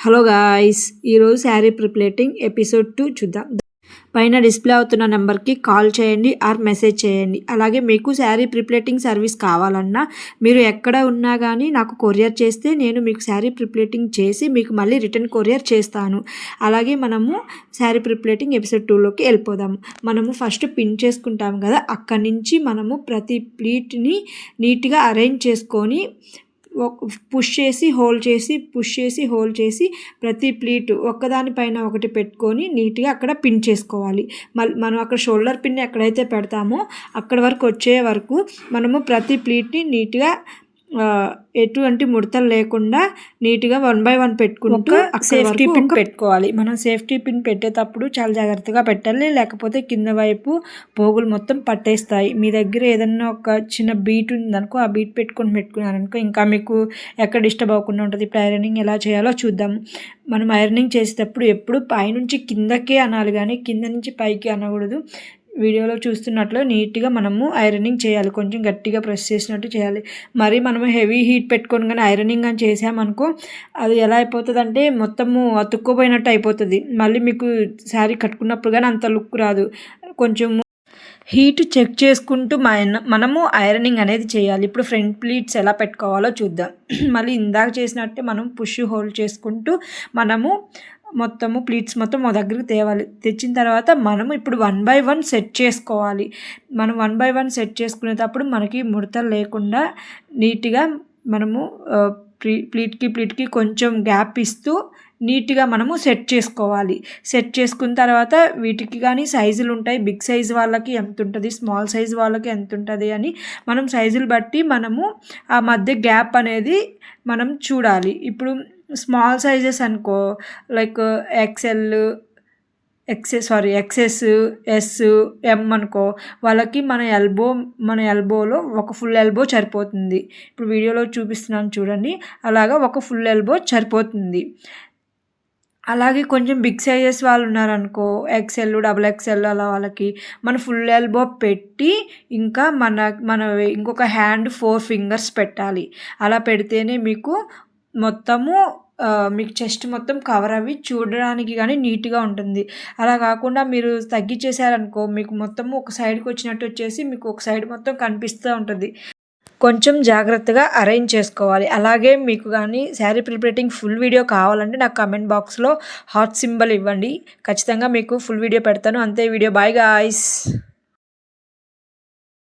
Hello guys, ఈరోజు sari ప్రిప్లేటింగ్ episode 2 చూద్దాం. పైన డిస్ప్లే అవుతున్న నెంబర్కి కాల్ చేయండి ఆర్ మెసేజ్ చేయండి. అలాగే మీకు శారీ ప్రిప్లేటింగ్ సర్వీస్ కావాలన్నా మీరు ఎక్కడ ఉన్నా కానీ నాకు కొరియర్ చేస్తే నేను మీకు శారీ ప్రిప్లేటింగ్ చేసి మీకు మళ్ళీ రిటర్న్ కొరియర్ చేస్తాను. అలాగే మనము శారీ ప్రిప్లేటింగ్ ఎపిసోడ్ 2లోకి వెళ్ళిపోదాము. మనము ఫస్ట్ పిన్ చేసుకుంటాం కదా, అక్కడి నుంచి మనము ప్రతి ప్లీట్ని నీట్గా అరేంజ్ చేసుకొని పుష్ చేసి హోల్డ్ చేసి పుష్ చేసి హోల్డ్ చేసి ప్రతి ప్లీట్ ఒక్కదానిపైన ఒకటి పెట్టుకొని నీట్గా అక్కడ పిన్ చేసుకోవాలి. మనం అక్కడ షోల్డర్ పిన్ ఎక్కడైతే పెడతామో అక్కడ వరకు వచ్చే వరకు మనము ప్రతి ప్లీట్ని నీట్గా ఎటువంటి ముడతలు లేకుండా నీట్గా 1 by 1 పెట్టుకుంటూ సేఫ్టీ పిన్ పెట్టుకోవాలి. మనం సేఫ్టీ పిన్ పెట్టేటప్పుడు చాలా జాగ్రత్తగా పెట్టాలి, లేకపోతే కింద వైపు పోగులు మొత్తం పట్టేస్తాయి. మీ దగ్గర ఏదన్నా ఒక చిన్న బీట్ ఉందనుకో, ఆ బీట్ పెట్టుకున్నారనుకో ఇంకా మీకు ఎక్కడ డిస్టర్బ్ అవ్వకుండా ఉంటుంది. ఇప్పుడు ఐరనింగ్ ఎలా చేయాలో చూద్దాం. మనం ఐరనింగ్ చేసేటప్పుడు ఎప్పుడు పైనుంచి కిందకే అనాలి కానీ కింద నుంచి పైకి అనకూడదు. వీడియోలో చూస్తున్నట్లు నీట్గా మనము ఐరనింగ్ చేయాలి, కొంచెం గట్టిగా ప్రెస్ చేసినట్టు చేయాలి. మరి మనము హెవీ హీట్ పెట్టుకొని కానీ ఐరనింగ్ కానీ చేసామనుకో అది ఎలా అయిపోతుంది అంటే మొత్తము అతుక్కుపోయినట్టు అయిపోతుంది. మళ్ళీ మీకు శారీ కట్టుకున్నప్పుడు కానీ అంత లుక్ రాదు. కొంచెం హీట్ చెక్ చేసుకుంటూ మనము ఐరనింగ్ అనేది చేయాలి. ఇప్పుడు ఫ్రంట్ ప్లీట్స్ ఎలా పెట్టుకోవాలో చూద్దాం. మళ్ళీ ఇందాక చేసినట్టే మనం పుష్ హోల్డ్ చేసుకుంటూ మనము మొత్తము ప్లీట్స్ మొత్తం మా దగ్గరికి తేవాలి. తెచ్చిన తర్వాత మనము ఇప్పుడు 1 by 1 సెట్ చేసుకోవాలి. మనం 1 by 1 సెట్ చేసుకునేటప్పుడు మనకి ముడతలు లేకుండా నీట్గా మనము ప్లీట్కి కొంచెం గ్యాప్ ఇస్తూ నీట్గా మనము సెట్ చేసుకోవాలి. సెట్ చేసుకున్న తర్వాత వీటికి కానీ సైజులు ఉంటాయి. బిగ్ సైజ్ వాళ్ళకి ఎంత ఉంటుంది, స్మాల్ సైజ్ వాళ్ళకి ఎంత ఉంటుంది అని మనం సైజులు బట్టి మనము ఆ మధ్య గ్యాప్ అనేది మనం చూడాలి. ఇప్పుడు స్మాల్ సైజెస్ అనుకో, లైక్ ఎక్సెస్, ఎస్, ఎం అనుకో, వాళ్ళకి మన ఎల్బోలో ఒక ఫుల్ ఎల్బో సరిపోతుంది. ఇప్పుడు వీడియోలో చూపిస్తున్నాను చూడండి, అలాగా ఒక ఫుల్ ఎల్బో సరిపోతుంది. అలాగే కొంచెం బిగ్ సైజెస్ వాళ్ళు ఉన్నారనుకో, XL, XXL అలా వాళ్ళకి మన ఫుల్ ఎల్బో పెట్టి ఇంకా మన ఇంకొక హ్యాండ్ 4 fingers పెట్టాలి. అలా పెడితేనే మీకు మొత్తము మీకు చెస్ట్ మొత్తం కవర్ అవి చూడడానికి కానీ నీట్గా ఉంటుంది. అలా కాకుండా మీరు తగ్గించేసారనుకో మీకు మొత్తము ఒక సైడ్కి వచ్చినట్టు వచ్చేసి మీకు ఒక సైడ్ మొత్తం కనిపిస్తూ ఉంటుంది. కొంచెం జాగ్రత్తగా అరేంజ్ చేసుకోవాలి. అలాగే మీకు కానీ శారీ ప్రిపరేటింగ్ ఫుల్ వీడియో కావాలంటే నాకు కామెంట్ బాక్స్లో హార్ట్ సింబల్ ఇవ్వండి, ఖచ్చితంగా మీకు ఫుల్ వీడియో పెడతాను. అంతే, వీడియో బాయ్ గాయ్స్.